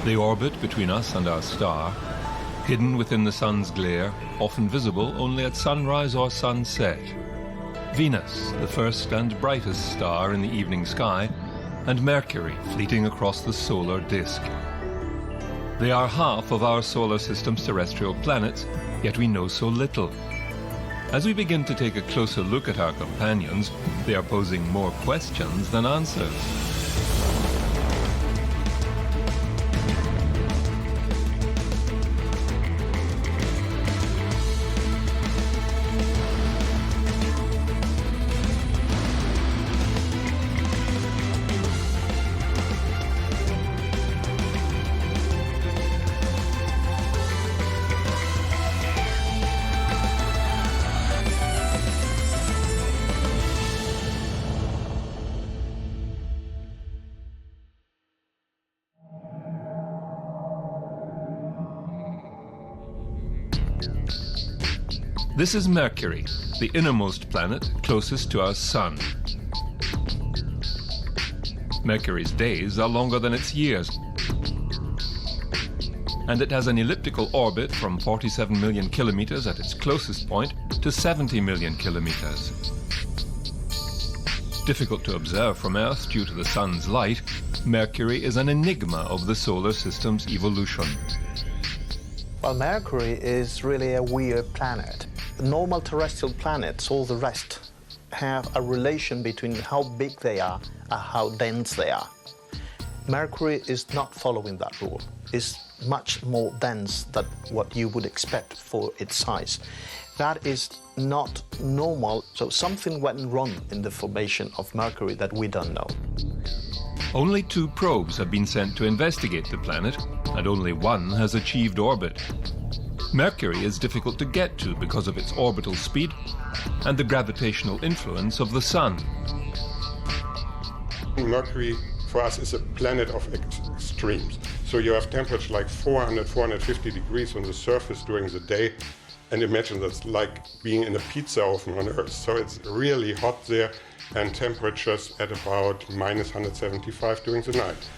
They orbit between us and our star, hidden within the sun's glare, often visible only at sunrise or sunset. Venus, the first and brightest star in the evening sky, and Mercury fleeting across the solar disk. They are half of our solar system's terrestrial planets, yet we know so little. As we begin to take a closer look at our companions, they are posing more questions than answers. This is Mercury, the innermost planet closest to our Sun. Mercury's days are longer than its years, and it has an elliptical orbit from 47 million kilometers at its closest point to 70 million kilometers. Difficult to observe from Earth due to the Sun's light, Mercury is an enigma of the solar system's evolution. Well, Mercury is really a weird planet. Normal terrestrial planets, all the rest, have a relation between how big they are and how dense they are. Mercury is not following that rule. It's much more dense than what you would expect for its size. That is not normal, so something went wrong in the formation of Mercury that we don't know. Only 2 probes have been sent to investigate the planet, and only one has achieved orbit. Mercury is difficult to get to because of its orbital speed and the gravitational influence of the Sun. Mercury, for us, is a planet of extremes. So you have temperatures like 400, 450 degrees on the surface during the day, and imagine that's like being in a pizza oven on Earth. So it's really hot there, and temperatures at about minus 175 during the night.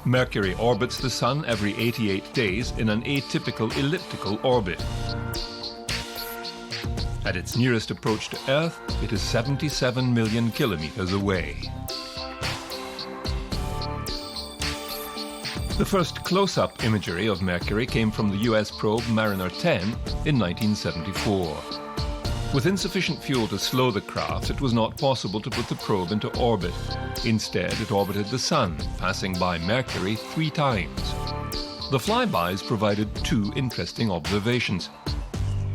Mercury orbits the Sun every 88 days in an atypical elliptical orbit. At its nearest approach to Earth, it is 77 million kilometers away. The first close-up imagery of Mercury came from the US probe Mariner 10 in 1974. With insufficient fuel to slow the craft, it was not possible to put the probe into orbit. Instead, it orbited the Sun, passing by Mercury 3 times. The flybys provided 2 interesting observations.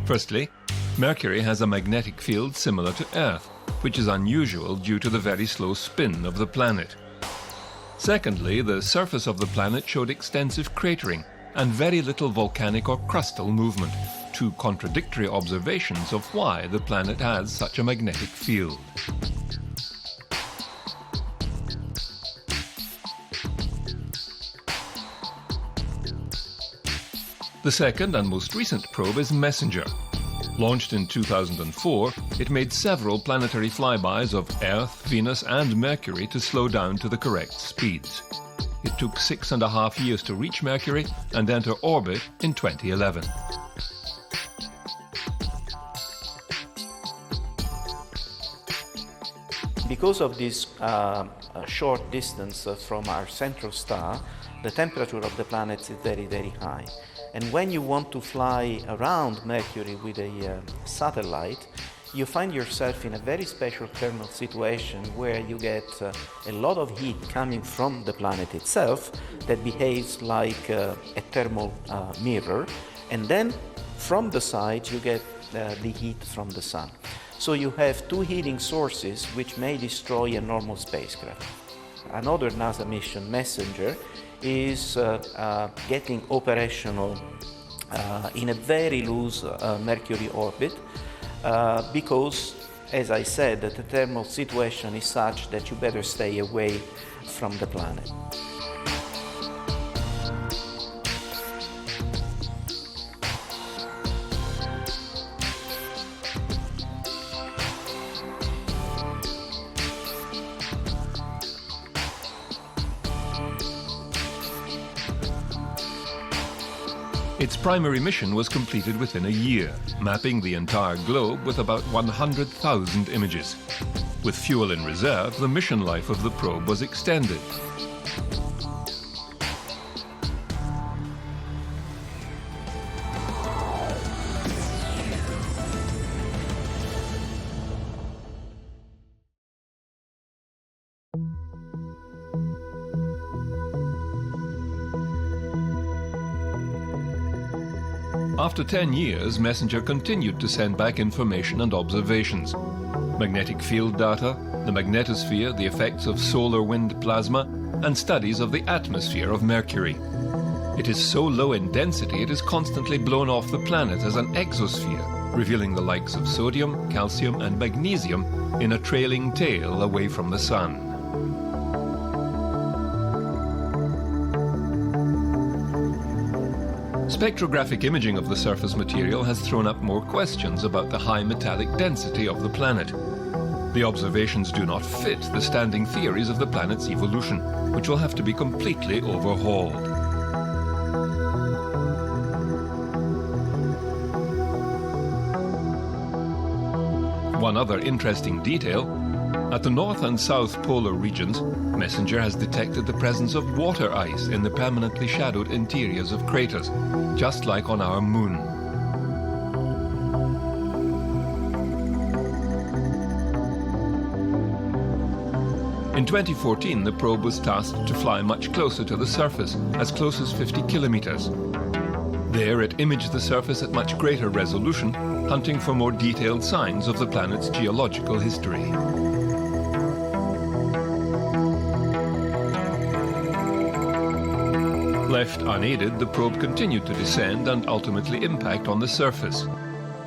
Firstly, Mercury has a magnetic field similar to Earth, which is unusual due to the very slow spin of the planet. Secondly, the surface of the planet showed extensive cratering and very little volcanic or crustal movement. 2 contradictory observations of why the planet has such a magnetic field. The second and most recent probe is Messenger. Launched in 2004, it made several planetary flybys of Earth, Venus and Mercury to slow down to the correct speeds. It took 6.5 years to reach Mercury and enter orbit in 2011. Because of this short distance from our central star, the temperature of the planet is very, very high. And when you want to fly around Mercury with a satellite, you find yourself in a very special thermal situation where you get a lot of heat coming from the planet itself that behaves like a thermal mirror. And then from the side you get the heat from the sun. So you have 2 heating sources which may destroy a normal spacecraft. Another NASA mission, Messenger, is getting operational in a very loose Mercury orbit because, as I said, the thermal situation is such that you better stay away from the planet. Its primary mission was completed within a year, mapping the entire globe with about 100,000 images. With fuel in reserve, the mission life of the probe was extended. After 10 years, MESSENGER continued to send back information and observations. Magnetic field data, the magnetosphere, the effects of solar wind plasma, and studies of the atmosphere of Mercury. It is so low in density it is constantly blown off the planet as an exosphere, revealing the likes of sodium, calcium, and magnesium in a trailing tail away from the Sun. Spectrographic imaging of the surface material has thrown up more questions about the high metallic density of the planet. The observations do not fit the standing theories of the planet's evolution, which will have to be completely overhauled. One other interesting detail: at the north and south polar regions, MESSENGER has detected the presence of water ice in the permanently shadowed interiors of craters, just like on our Moon. In 2014, the probe was tasked to fly much closer to the surface, as close as 50 kilometers. There it imaged the surface at much greater resolution, hunting for more detailed signs of the planet's geological history. Left unaided, the probe continued to descend and ultimately impact on the surface.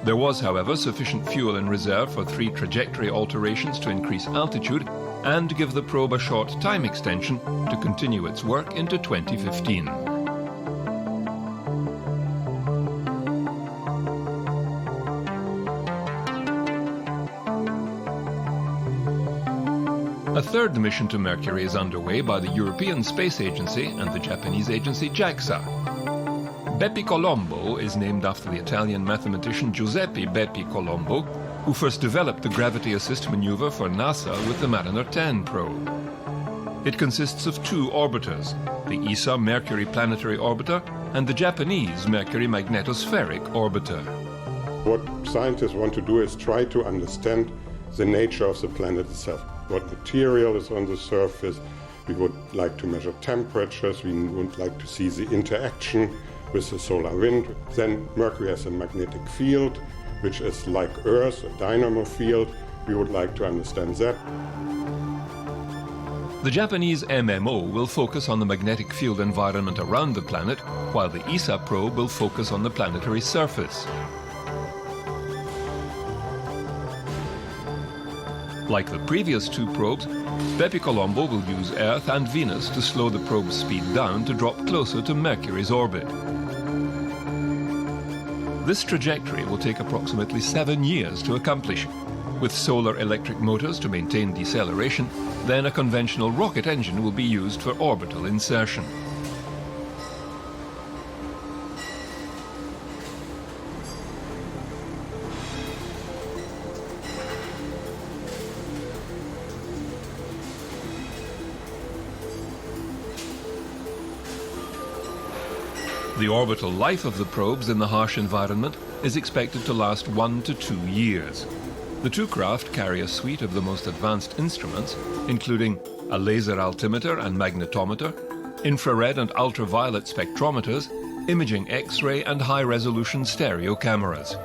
There was, however, sufficient fuel in reserve for 3 trajectory alterations to increase altitude and give the probe a short time extension to continue its work into 2015. A third mission to Mercury is underway by the European Space Agency and the Japanese agency JAXA. Bepi Colombo is named after the Italian mathematician Giuseppe Bepi Colombo, who first developed the gravity assist maneuver for NASA with the Mariner 10 probe. It consists of 2 orbiters, the ESA Mercury Planetary Orbiter and the Japanese Mercury Magnetospheric Orbiter. What scientists want to do is try to understand the nature of the planet itself. What material is on the surface. We would like to measure temperatures. We would like to see the interaction with the solar wind. Then Mercury has a magnetic field, which is like Earth, a dynamo field. We would like to understand that. The Japanese MMO will focus on the magnetic field environment around the planet, while the ESA probe will focus on the planetary surface. Like the previous 2 probes, Bepi Colombo will use Earth and Venus to slow the probe's speed down to drop closer to Mercury's orbit. This trajectory will take approximately 7 years to accomplish, with solar electric motors to maintain deceleration. Then a conventional rocket engine will be used for orbital insertion. The orbital life of the probes in the harsh environment is expected to last 1 to 2 years. The 2 craft carry a suite of the most advanced instruments, including a laser altimeter and magnetometer, infrared and ultraviolet spectrometers, imaging X-ray and high-resolution stereo cameras.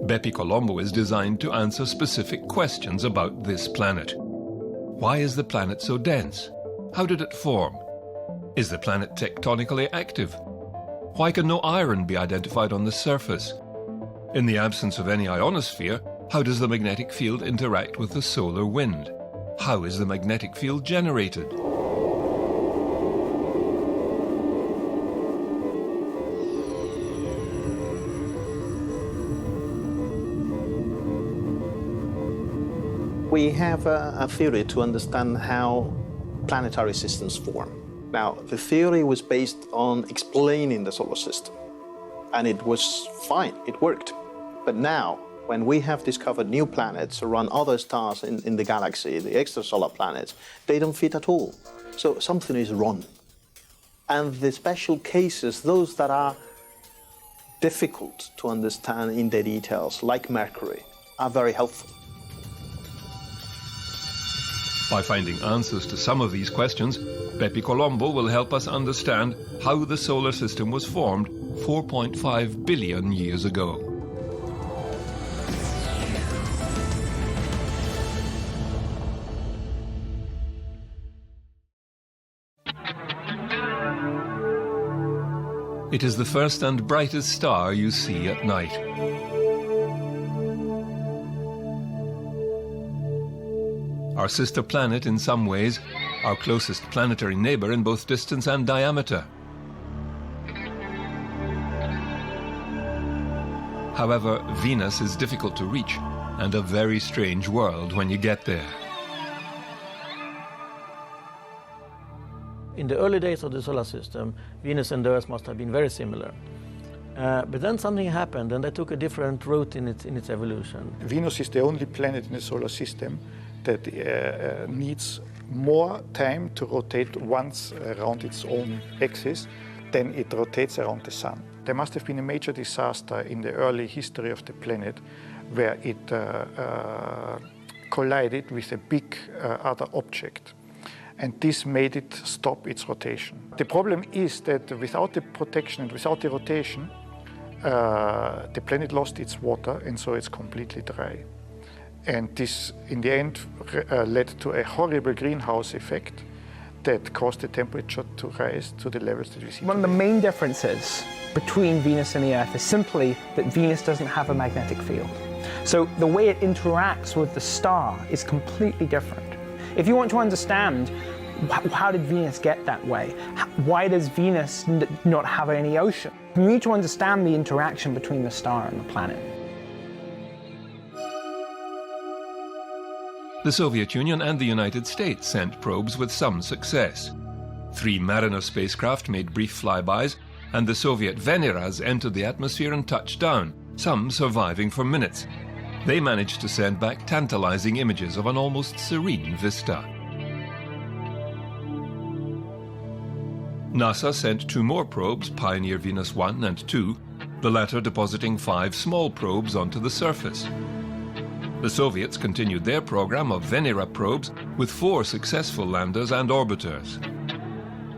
Bepi Colombo is designed to answer specific questions about this planet. Why is the planet so dense? How did it form? Is the planet tectonically active? Why can no iron be identified on the surface? In the absence of any ionosphere, how does the magnetic field interact with the solar wind? How is the magnetic field generated? We have a theory to understand how planetary systems form. Now, the theory was based on explaining the solar system, and it was fine, it worked. But now, when we have discovered new planets around other stars in the galaxy, the extrasolar planets, they don't fit at all. So something is wrong. And the special cases, those that are difficult to understand in the details, like Mercury, are very helpful. By finding answers to some of these questions, Bepi Colombo will help us understand how the solar system was formed 4.5 billion years ago. It is the first and brightest star you see at night. Our sister planet in some ways, our closest planetary neighbor in both distance and diameter. However, Venus is difficult to reach and a very strange world when you get there. In the early days of the solar system, Venus and the Earth must have been very similar. But then something happened and they took a different route in its evolution. Venus is the only planet in the solar system that needs more time to rotate once around its own axis than it rotates around the Sun. There must have been a major disaster in the early history of the planet where it collided with a big other object. And this made it stop its rotation. The problem is that without the protection and without the rotation, the planet lost its water, and so it's completely dry. And this, in the end, led to a horrible greenhouse effect that caused the temperature to rise to the levels that we see One of the main differences between Venus and the Earth is simply that Venus doesn't have a magnetic field. So the way it interacts with the star is completely different. If you want to understand how did Venus get that way, why does Venus not have any ocean, you need to understand the interaction between the star and the planet. The Soviet Union and the United States sent probes with some success. 3 Mariner spacecraft made brief flybys, and the Soviet Veneras entered the atmosphere and touched down, some surviving for minutes. They managed to send back tantalizing images of an almost serene vista. NASA sent 2 more probes, Pioneer Venus 1 and 2, the latter depositing 5 small probes onto the surface. The Soviets continued their program of Venera probes with 4 successful landers and orbiters.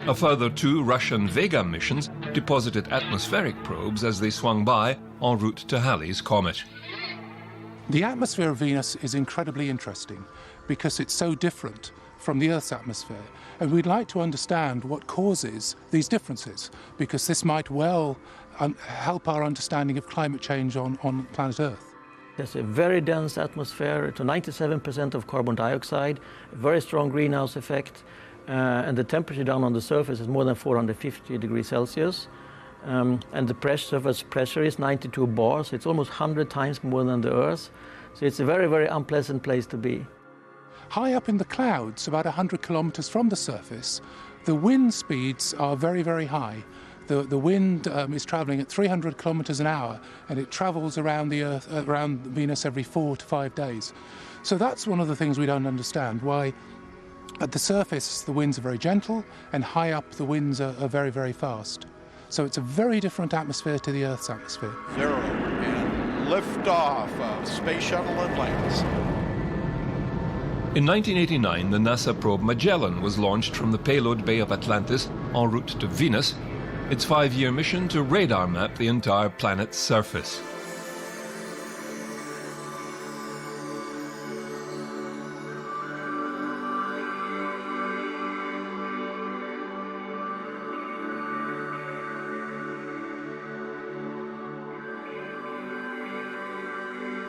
A further 2 Russian Vega missions deposited atmospheric probes as they swung by en route to Halley's comet. The atmosphere of Venus is incredibly interesting because it's so different from the Earth's atmosphere. And we'd like to understand what causes these differences, because this might well help our understanding of climate change on planet Earth. There's a very dense atmosphere, to 97% of carbon dioxide, a very strong greenhouse effect, and the temperature down on the surface is more than 450 degrees Celsius. And the surface pressure is 92 bars, so it's almost 100 times more than the Earth. So it's a very, very unpleasant place to be. High up in the clouds, about 100 kilometers from the surface, the wind speeds are very, very high. The wind is traveling at 300 kilometers an hour, and it travels around the Earth, around Venus every 4 to 5 days. So that's one of the things we don't understand, why at the surface the winds are very gentle, and high up the winds are very, very fast. So it's a very different atmosphere to the Earth's atmosphere. 0 and liftoff of Space Shuttle Atlantis. In 1989, the NASA probe Magellan was launched from the payload bay of Atlantis en route to Venus, its 5-year mission to radar map the entire planet's surface.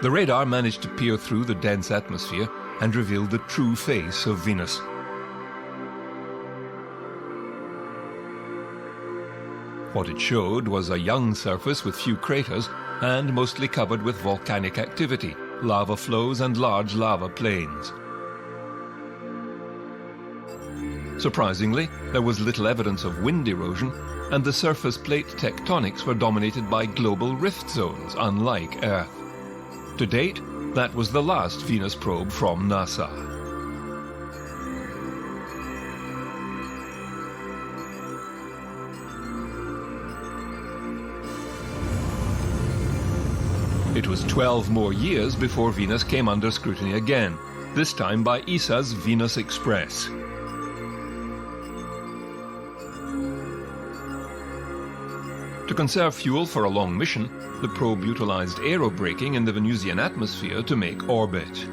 The radar managed to peer through the dense atmosphere and revealed the true face of Venus. What it showed was a young surface with few craters and mostly covered with volcanic activity, lava flows and large lava plains. Surprisingly, there was little evidence of wind erosion, and the surface plate tectonics were dominated by global rift zones, unlike Earth. To date, that was the last Venus probe from NASA. It was 12 more years before Venus came under scrutiny again, this time by ESA's Venus Express. To conserve fuel for a long mission, the probe utilized aerobraking in the Venusian atmosphere to make orbit.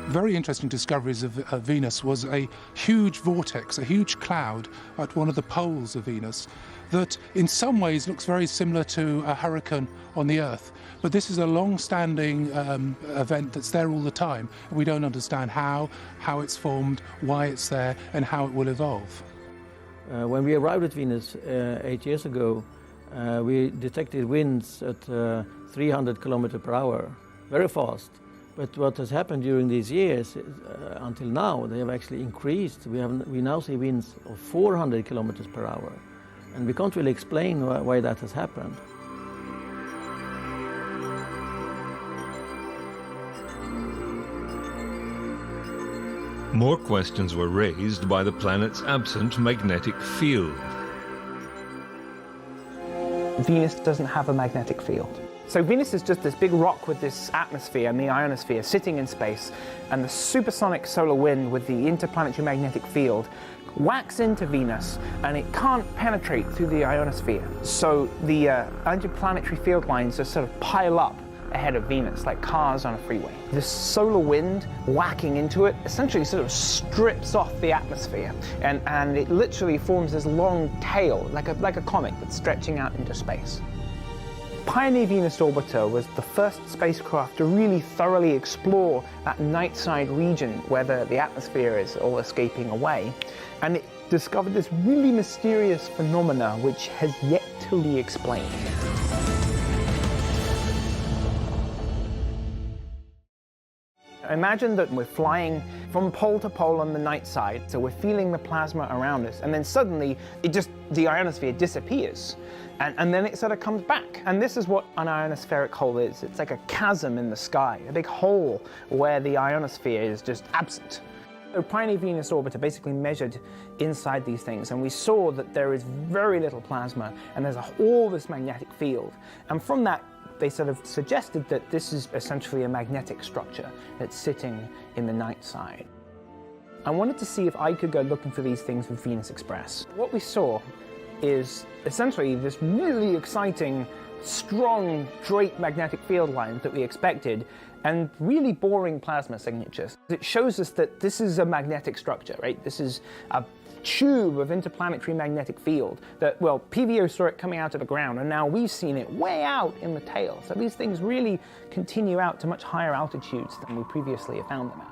Very interesting discoveries of Venus was a huge vortex, a huge cloud at one of the poles of Venus that in some ways looks very similar to a hurricane on the Earth. But this is a long-standing event that's there all the time. We don't understand how it's formed, why it's there, and how it will evolve. When we arrived at Venus 8 years ago, we detected winds at 300 kilometers per hour, very fast. But what has happened during these years, until now, they have actually increased. We now see winds of 400 kilometers per hour. And we can't really explain why that has happened. More questions were raised by the planet's absent magnetic field. Venus doesn't have a magnetic field. So Venus is just this big rock with this atmosphere and the ionosphere sitting in space, and the supersonic solar wind with the interplanetary magnetic field whacks into Venus, and it can't penetrate through the ionosphere. So the interplanetary field lines just sort of pile up ahead of Venus, like cars on a freeway. This solar wind whacking into it essentially sort of strips off the atmosphere, and it literally forms this long tail, like a comet that's stretching out into space. Pioneer Venus Orbiter was the first spacecraft to really thoroughly explore that night side region where the atmosphere is all escaping away, and it discovered this really mysterious phenomena which has yet to be explained. Imagine that we're flying from pole to pole on the night side, so we're feeling the plasma around us, and then suddenly the ionosphere disappears, and then it sort of comes back. And this is what an ionospheric hole is. It's like a chasm in the sky, a big hole where the ionosphere is just absent. So Pioneer Venus Orbiter basically measured inside these things, and we saw that there is very little plasma, and there's all this magnetic field. And from that, they sort of suggested that this is essentially a magnetic structure that's sitting in the night side. I wanted to see if I could go looking for these things with Venus Express. What we saw is essentially this really exciting, strong, straight magnetic field lines that we expected, and really boring plasma signatures. It shows us that this is a magnetic structure, right? This is a tube of interplanetary magnetic field that, well, PVO saw it coming out of the ground, and now we've seen it way out in the tail. So these things really continue out to much higher altitudes than we previously have found them at.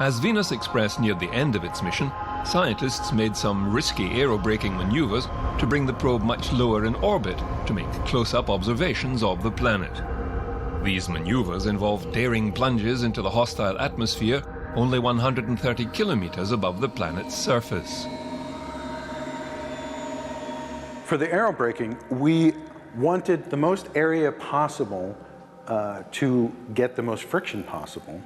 As Venus Express neared the end of its mission, scientists made some risky aerobraking maneuvers to bring the probe much lower in orbit to make close-up observations of the planet. These maneuvers involved daring plunges into the hostile atmosphere only 130 kilometers above the planet's surface. For the aerobraking, we wanted the most area possible to get the most friction possible,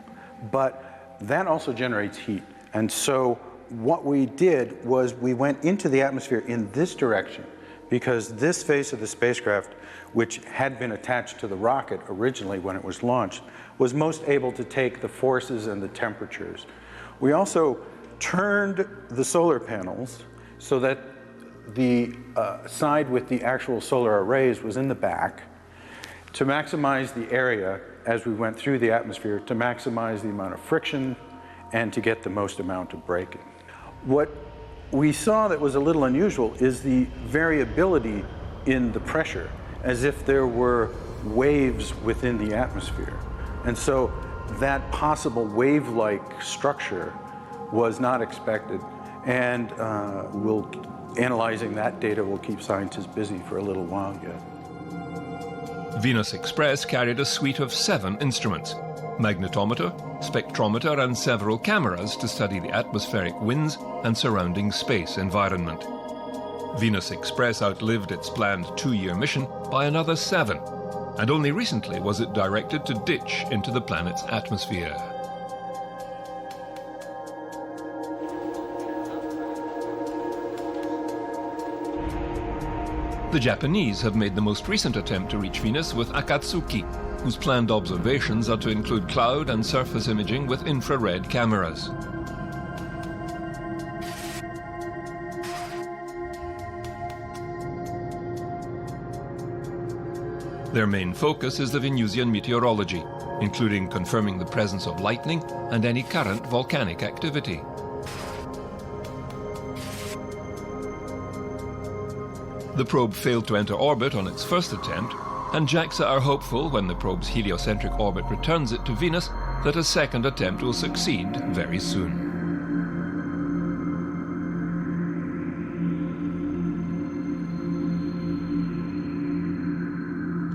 but that also generates heat. And so what we did was we went into the atmosphere in this direction, because this face of the spacecraft, which had been attached to the rocket originally when it was launched, was most able to take the forces and the temperatures. We also turned the solar panels so that the side with the actual solar arrays was in the back to maximize the area as we went through the atmosphere, to maximize the amount of friction and to get the most amount of braking. What we saw that was a little unusual is the variability in the pressure, as if there were waves within the atmosphere. And so that possible wave-like structure was not expected, and analyzing that data will keep scientists busy for a little while yet. Venus Express carried a suite of 7 instruments: magnetometer, spectrometer, and several cameras to study the atmospheric winds and surrounding space environment. Venus Express outlived its planned 2-year mission by another 7, and only recently was it directed to ditch into the planet's atmosphere. The Japanese have made the most recent attempt to reach Venus with Akatsuki, whose planned observations are to include cloud and surface imaging with infrared cameras. Their main focus is the Venusian meteorology, including confirming the presence of lightning and any current volcanic activity. The probe failed to enter orbit on its first attempt, and JAXA are hopeful when the probe's heliocentric orbit returns it to Venus that a second attempt will succeed very soon.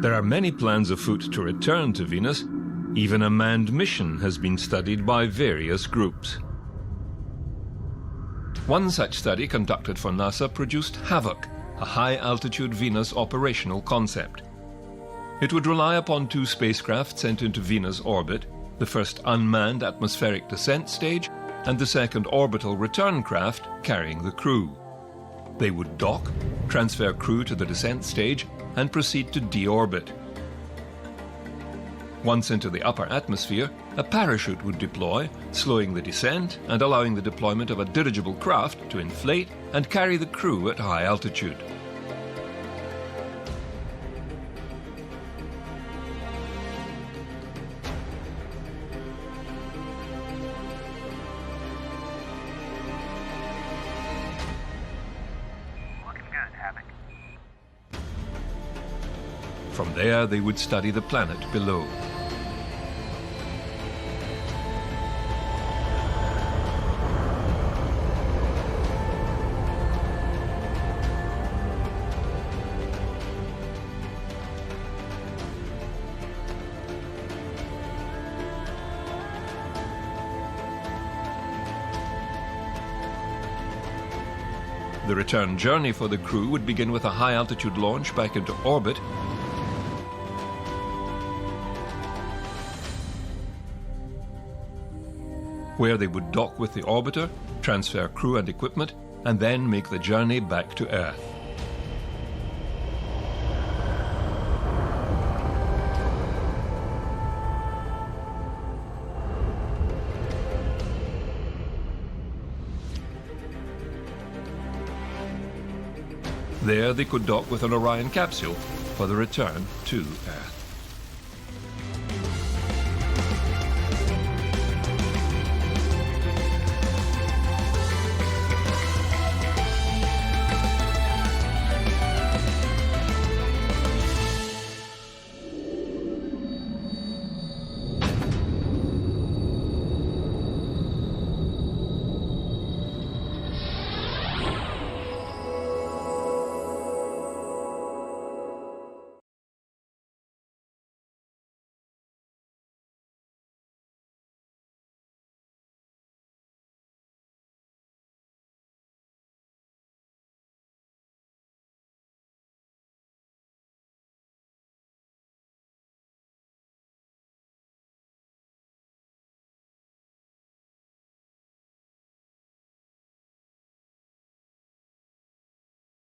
There are many plans afoot to return to Venus. Even a manned mission has been studied by various groups. One such study conducted for NASA produced HAVOC, a high-altitude Venus operational concept. It would rely upon 2 spacecraft sent into Venus orbit, the first unmanned atmospheric descent stage and the second orbital return craft carrying the crew. They would dock, transfer crew to the descent stage, and proceed to deorbit. Once into the upper atmosphere, a parachute would deploy, slowing the descent and allowing the deployment of a dirigible craft to inflate and carry the crew at high altitude. From there, they would study the planet below. The return journey for the crew would begin with a high-altitude launch back into orbit, where they would dock with the orbiter, transfer crew and equipment, and then make the journey back to Earth. There they could dock with an Orion capsule for the return to Earth.